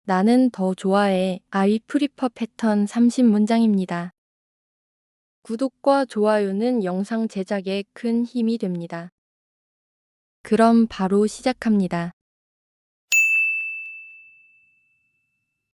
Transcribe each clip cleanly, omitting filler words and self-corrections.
나는 더 좋아해. I prefer 패턴 30문장입니다. 구독과 좋아요는 영상 제작에 큰 힘이 됩니다. 그럼 바로 시작합니다.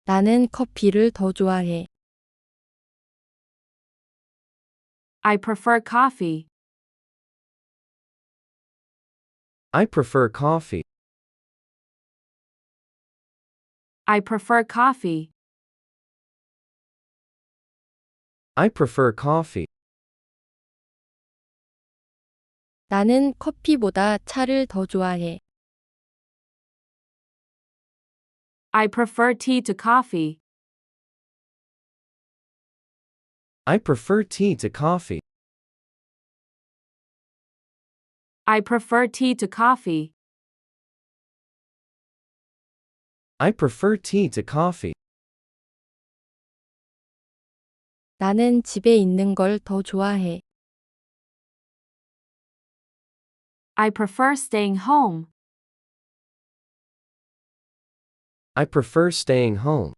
나는 커피를 더 좋아해. I prefer coffee. I prefer coffee. I prefer coffee. I prefer coffee. 나는 커피보다 차를 더 좋아해. I prefer tea to coffee. I prefer tea to coffee. I prefer tea to coffee. I prefer tea to coffee. 나는 집에 있는 걸 더 좋아해. I prefer staying home. I prefer staying home.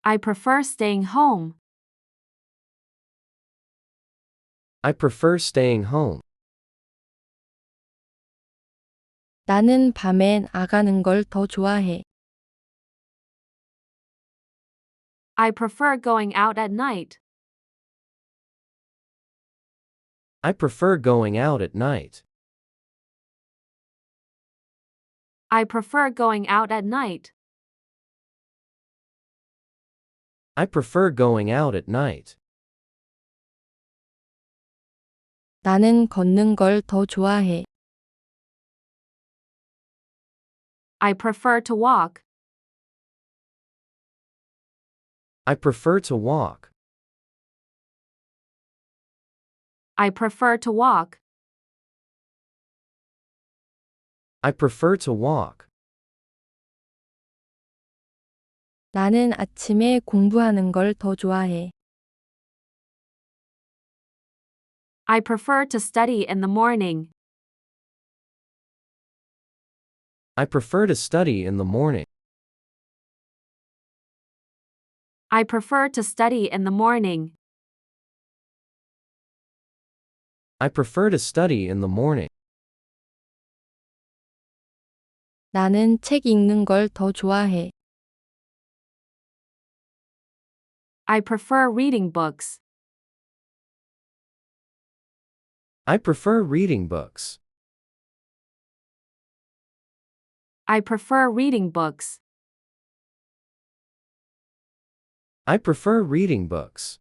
I prefer staying home. I prefer staying home. 나는 밤에 나가는 걸 더 좋아해. I prefer going out at night. I prefer going out at night. I prefer going out at night. I prefer going out at night. 나는 걷는 걸 더 좋아해. I prefer to walk. I prefer to walk. I prefer to walk. I prefer to walk. 나는 아침에 공부하는 걸 더 좋아해. I prefer to study in the morning. I prefer to study in the morning. I prefer to study in the morning. I prefer to study in the morning. 나는 책 읽는 걸 더 좋아해. I prefer reading books. I prefer reading books. I prefer reading books. I prefer reading books.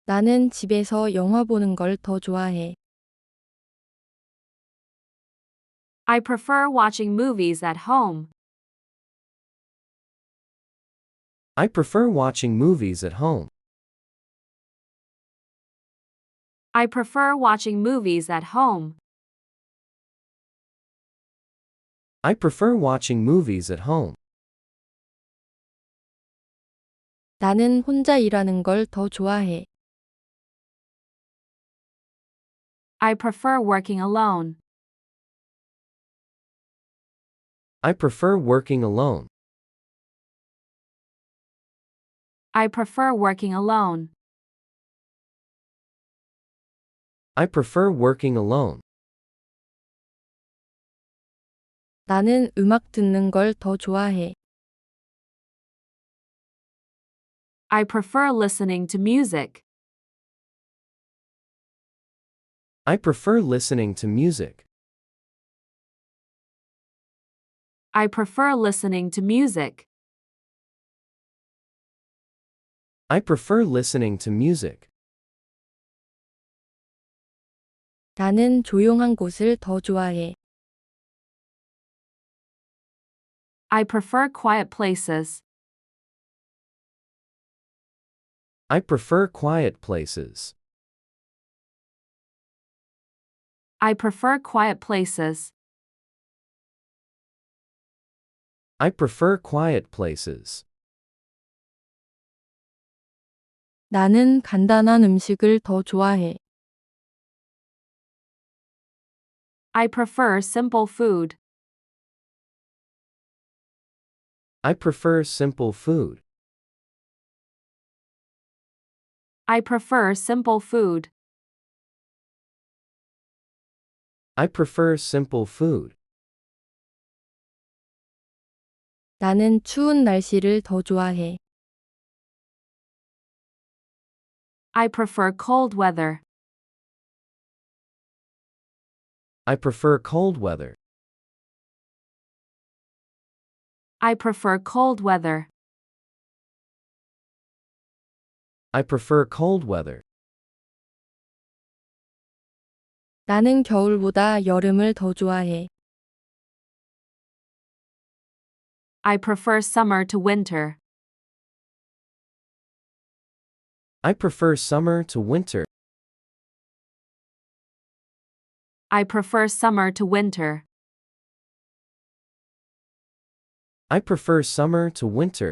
나는 집에서 영화 보는 걸 더 좋아해. I prefer watching movies at home. I prefer watching movies at home. I prefer watching movies at home. I prefer watching movies at home. 나는 혼자 일하는 걸 더 좋아해. I prefer working alone. I prefer working alone. I prefer working alone. I prefer working alone. 나는 음악 듣는 걸 더 좋아해. I prefer listening to music. I prefer listening to music. I prefer listening to music. I prefer listening to music. 나는 조용한 곳을 더 좋아해. I prefer quiet places. I prefer quiet places. I prefer quiet places. I prefer quiet places. 나는 간단한 음식을 더 좋아해. I prefer simple food. I prefer simple food. I prefer simple food. I prefer simple food. 나는 추운 날씨를 더 좋아해. I prefer cold weather. I prefer cold weather. I prefer cold weather. I prefer cold weather. 나는 겨울보다 여름을 더 좋아해. I prefer summer to winter. I prefer summer to winter. I prefer summer to winter. I prefer summer to winter.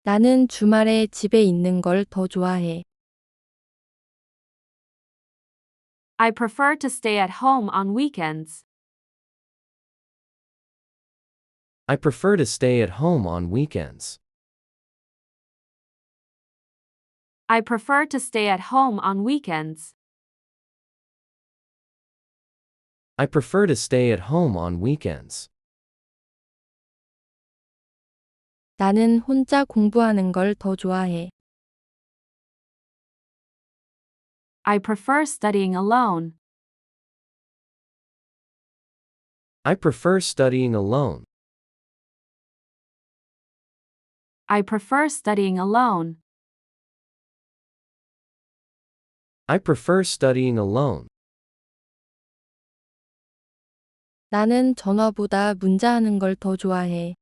나는 주말에 집에 있는 걸 더 좋아해. I prefer to stay at home on weekends. I prefer to stay at home on weekends. I prefer to stay at home on weekends. I prefer to stay at home on weekends. 나는 혼자 공부하는 걸 더 좋아해. I prefer studying alone. I prefer studying alone. I prefer studying alone. I prefer studying alone. 나는 전화보다 문자하는 걸 더 좋아해.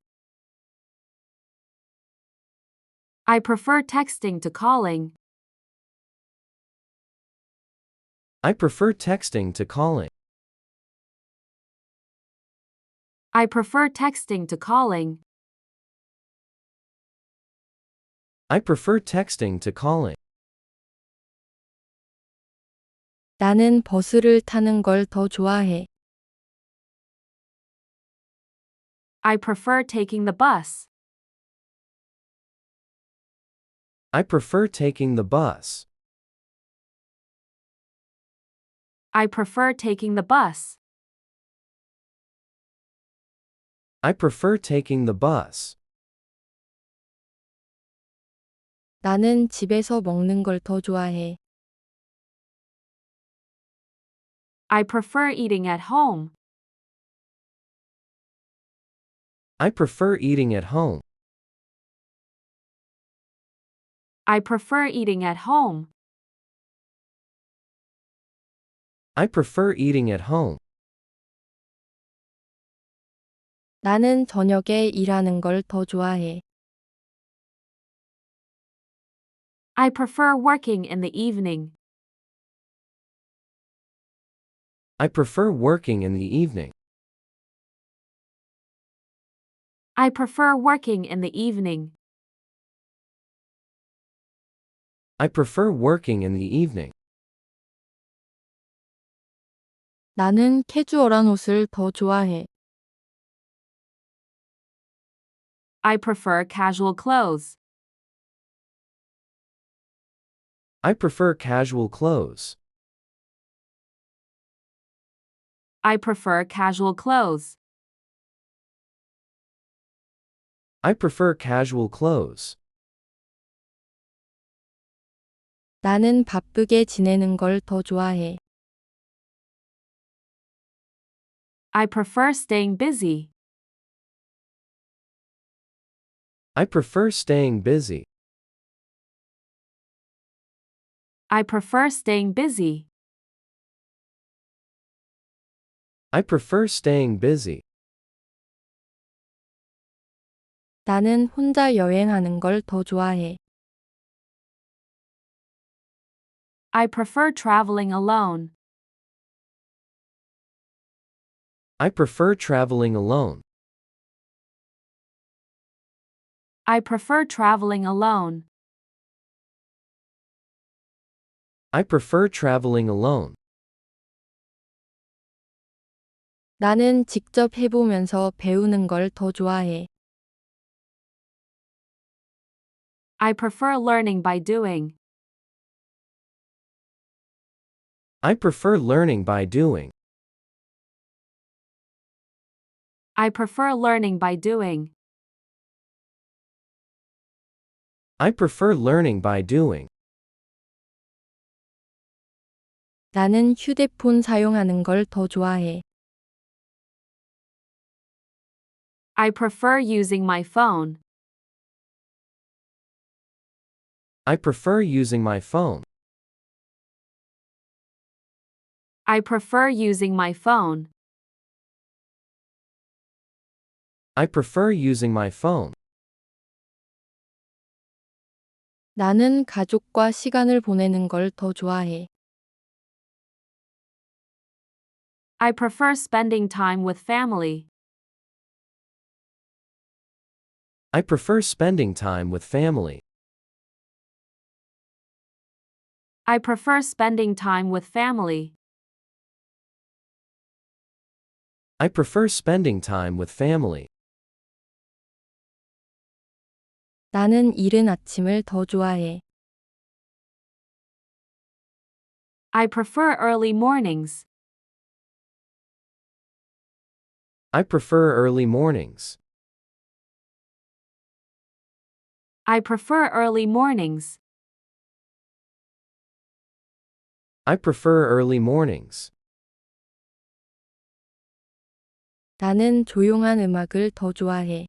I prefer texting to calling. I prefer texting to calling. I prefer texting to calling. I prefer texting to calling. 나는 버스를 타는 걸 더 좋아해. I prefer taking the bus. I prefer taking the bus. I prefer taking the bus. I prefer taking the bus. 나는 집에서 먹는 걸 더 좋아해. I prefer eating at home. I prefer eating at home. I prefer eating at home. I prefer eating at home. 나는 저녁에 일하는 걸 더 좋아해. I prefer working in the evening. I prefer working in the evening. I prefer working in the evening. I prefer working in the evening. 나는 캐주얼한 옷을 더 좋아해. I prefer casual clothes. I prefer casual clothes. I prefer casual clothes. I prefer casual clothes. 나는 바쁘게 지내는 걸 더 좋아해. I prefer staying busy. I prefer staying busy. I prefer staying busy. I prefer staying busy. 나는 혼자 여행하는 걸 더 좋아해. I prefer traveling alone. I prefer traveling alone. I prefer traveling alone. I prefer traveling alone. 나는 직접 해보면서 배우는 걸 더 좋아해. I prefer learning by doing. I prefer learning by doing. I prefer learning by doing. I prefer learning by doing. 나는 휴대폰 사용하는 걸 더 좋아해. I prefer using my phone. I prefer using my phone. I prefer using my phone. I prefer using my phone. 나는 가족과 시간을 보내는 걸 더 좋아해. I prefer spending time with family. I prefer spending time with family. I prefer spending time with family. I prefer spending time with family. 나는 이른 아침을 더 좋아해. I prefer early mornings. I prefer early mornings. I prefer early mornings. I prefer early mornings. 나는 조용한 음악을 더 좋아해.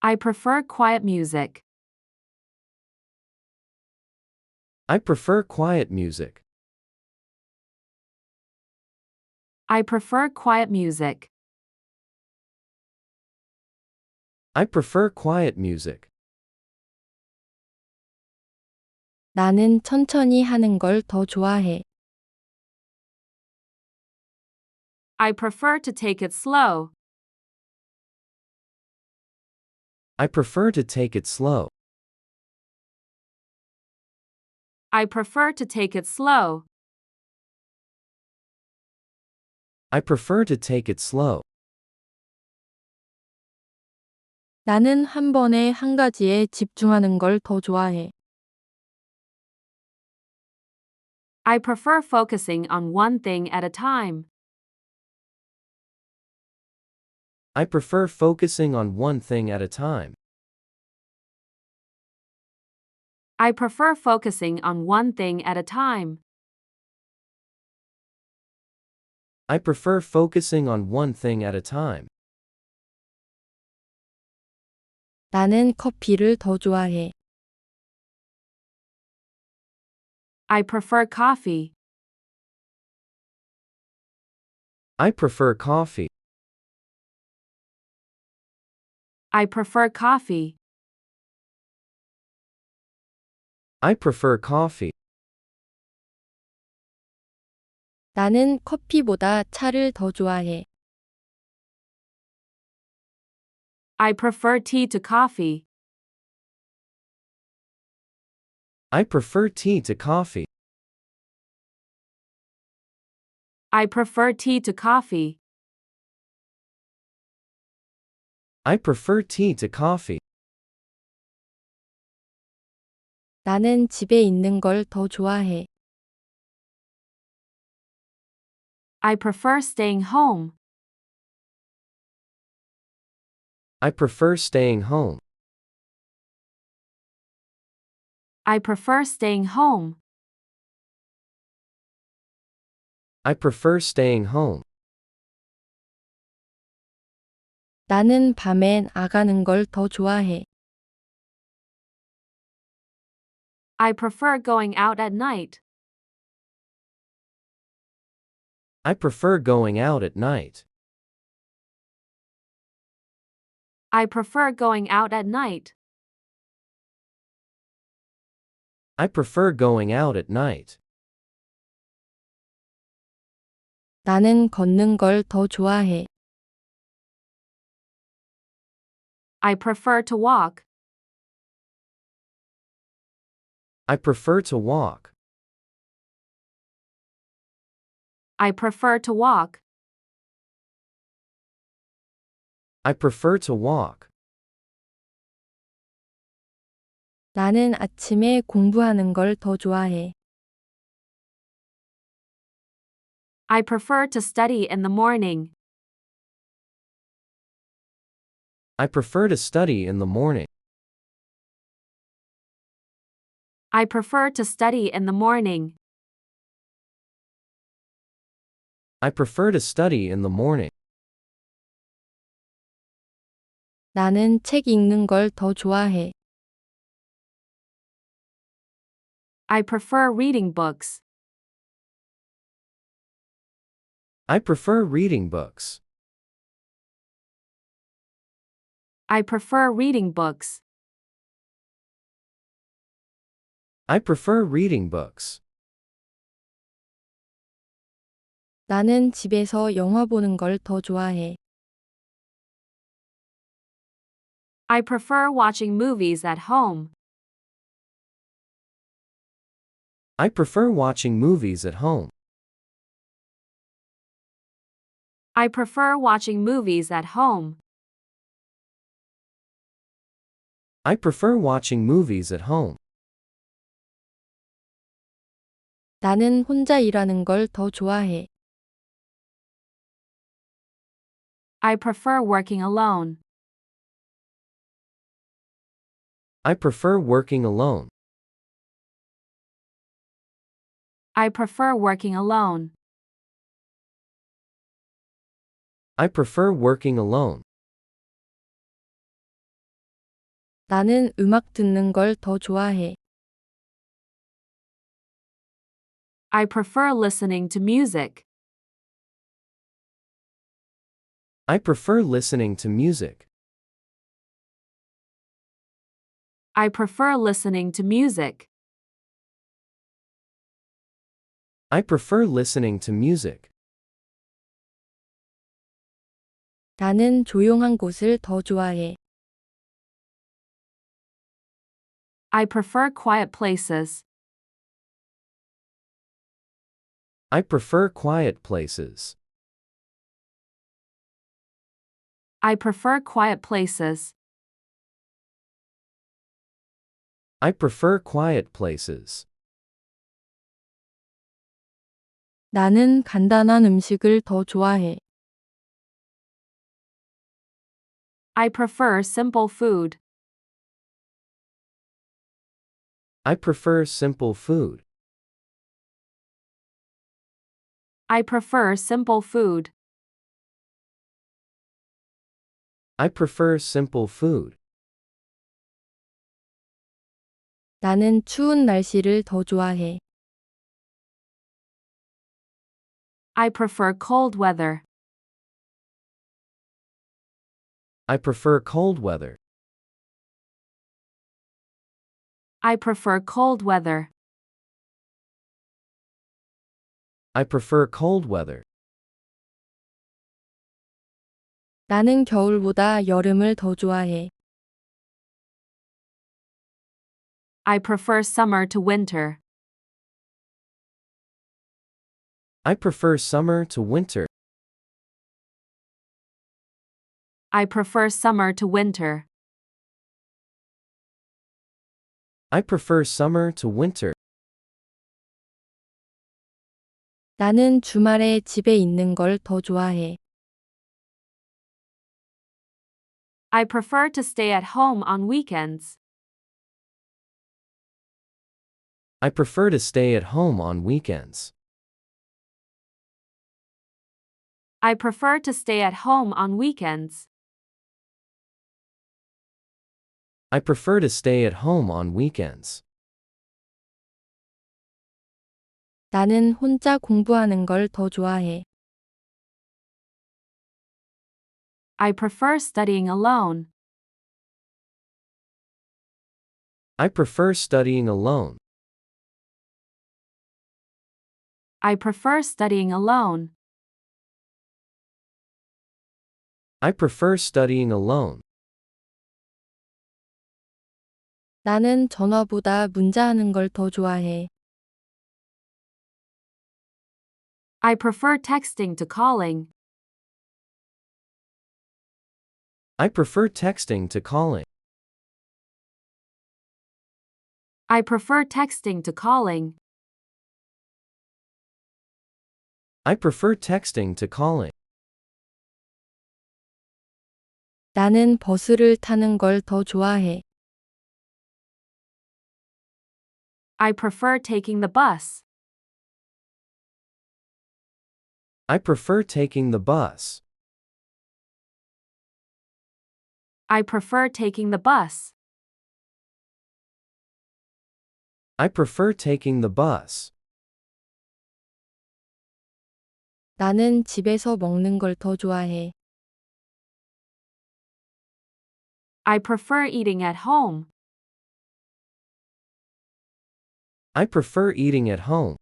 I prefer quiet music. I prefer quiet music. I prefer quiet music. I prefer quiet music. 나는 천천히 하는 걸 더 좋아해. I prefer to take it slow. I prefer to take it slow. I prefer to take it slow. I prefer to take it slow. 나는 한 번에 한 가지에 집중하는 걸 더 좋아해. I prefer focusing on one thing at a time. I prefer focusing on one thing at a time. I prefer focusing on one thing at a time. I prefer focusing on one thing at a time. 나는 커피를 더 좋아해. I prefer coffee. I prefer coffee. I prefer coffee. I prefer coffee. 나는 커피보다 차를 더 좋아해. I prefer tea to coffee. I prefer tea to coffee. I prefer tea to coffee. I prefer tea to coffee. 나는 집에 있는 걸 더 좋아해. I prefer staying home. I prefer staying home. I prefer staying home. I prefer staying home. 나는 밤에 나가는 걸 더 좋아해. I prefer going out at night. I prefer going out at night. I prefer going out at night. I prefer going out at night. 나는 걷는 걸 더 좋아해. I prefer to walk. I prefer to walk. I prefer to walk. I prefer to walk. 나는 아침에 공부하는 걸 더 좋아해. I prefer to study in the morning. I prefer to study in the morning. I prefer to study in the morning. I prefer to study in the morning. 나는 책 읽는 걸 더 좋아해. I prefer reading books. I prefer reading books. I prefer reading books. I prefer reading books. 나는 집에서 영화 보는 걸 더 좋아해. I prefer watching movies at home. I prefer watching movies at home. I prefer watching movies at home. I prefer watching movies at home. 나는 혼자 일하는 걸 더 좋아해. I prefer working alone. I prefer working alone. I prefer working alone. I prefer working alone. 나는 음악 듣는 걸 더 좋아해. I prefer listening to music. I prefer listening to music. I prefer listening to music. I prefer listening to music. 나는 조용한 곳을 더 좋아해. I prefer quiet places. I prefer quiet places. I prefer quiet places. I prefer quiet places. 나는 간단한 음식을 더 좋아해. I prefer simple food. I prefer simple food. I prefer simple food. I prefer simple food. 나는 추운 날씨를 더 좋아해. I prefer cold weather. I prefer cold weather. I prefer cold weather. I prefer cold weather. 나는 겨울보다 여름을 더 좋아해. I prefer summer to winter. I prefer summer to winter. I prefer summer to winter. I prefer summer to winter. 나는 주말에 집에 있는 걸 더 좋아해. I prefer to stay at home on weekends. I prefer to stay at home on weekends. I prefer to stay at home on weekends. I prefer to stay at home on weekends. 나는 혼자 공부하는 걸 더 좋아해. I prefer studying alone. I prefer studying alone. I prefer studying alone. I prefer studying alone. 나는 전화보다 문자하는 걸 더 좋아해. I prefer texting to calling. I prefer texting to calling. I prefer texting to calling. I prefer texting to calling. 나는 버스를 타는 걸 더 좋아해. I prefer taking the bus. I prefer taking the bus. I prefer taking the bus. I prefer taking the bus. 나는 집에서 먹는 걸 더 좋아해. I prefer eating at home. I prefer eating at home.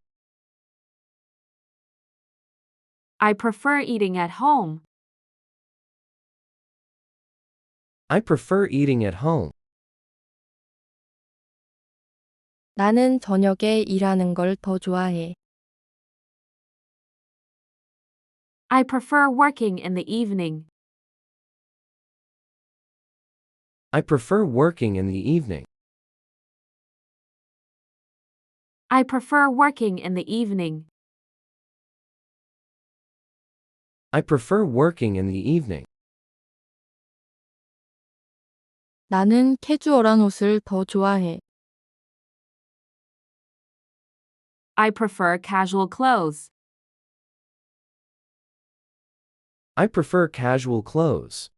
I prefer eating at home. I prefer eating at home. 나는 저녁에 일하는 걸 더 좋아해. I prefer working in the evening. I prefer working in the evening. I prefer working in the evening. I prefer working in the evening. 나는 캐주얼한 옷을 더 좋아해. I prefer casual clothes. I prefer casual clothes.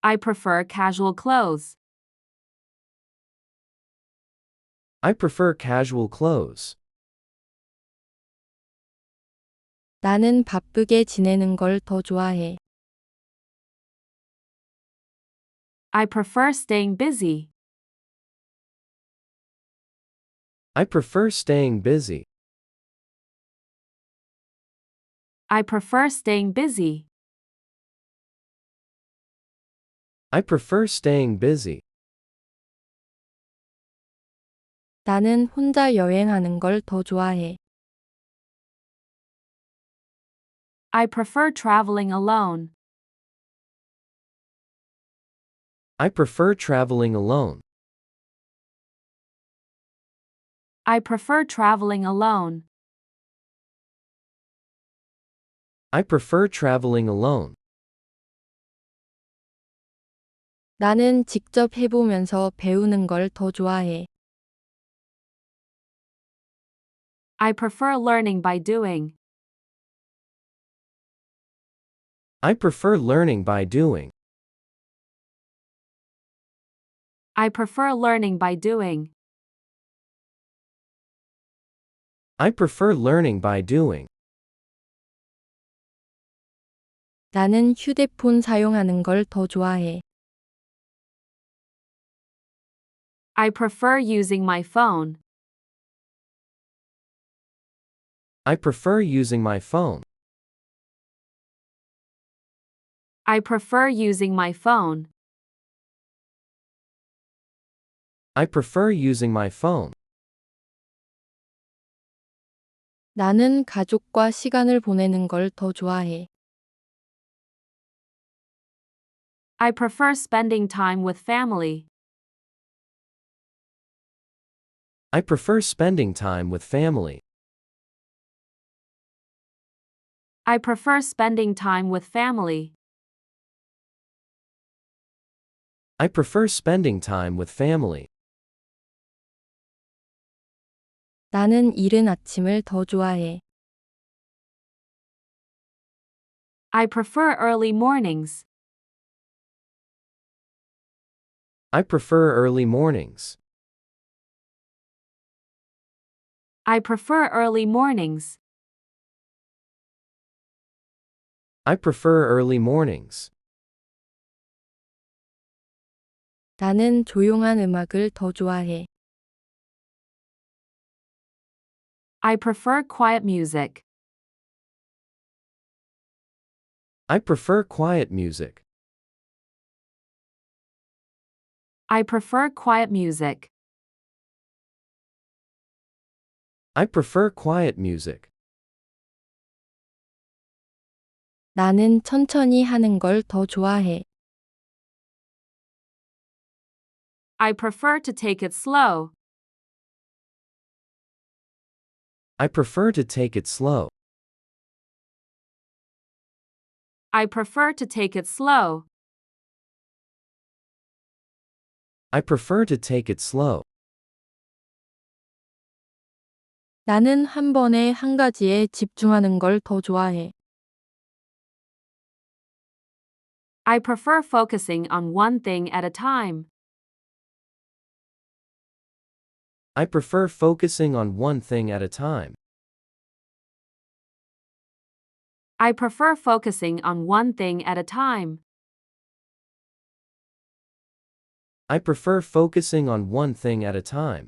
I prefer casual clothes. I prefer casual clothes. 나는 바쁘게 지내는 걸 더 좋아해. I prefer staying busy. I prefer staying busy. I prefer staying busy. I prefer staying busy. 나는 혼자 여행하는 걸 더 좋아해. I prefer traveling alone. I prefer traveling alone. I prefer traveling alone. I prefer traveling alone. 나는 직접 해보면서 배우는 걸 더 좋아해. I prefer learning by doing. I prefer learning by doing. I prefer learning by doing. I prefer learning by doing. 나는 휴대폰 사용하는 걸 더 좋아해. I prefer using my phone. I prefer using my phone. I prefer using my phone. I prefer using my phone. 나는 가족과 시간을 보내는 걸 더 좋아해. I prefer spending time with family. I prefer spending time with family. I prefer spending time with family. I prefer spending time with family. 나는 이른 아침을 더 좋아해. I prefer early mornings. I prefer early mornings. I prefer early mornings. I prefer early mornings. 나는 조용한 음악을 더 좋아해. I prefer quiet music. I prefer quiet music. I prefer quiet music. I prefer quiet music. 나는 천천히 하는 걸 더 좋아해. I prefer to take it slow. I prefer to take it slow. I prefer to take it slow. I prefer to take it slow. 나는 한 번에 한 가지에 집중하는 걸 더 좋아해. I prefer focusing on one thing at a time. I prefer focusing on one thing at a time. I prefer focusing on one thing at a time. I prefer focusing on one thing at a time.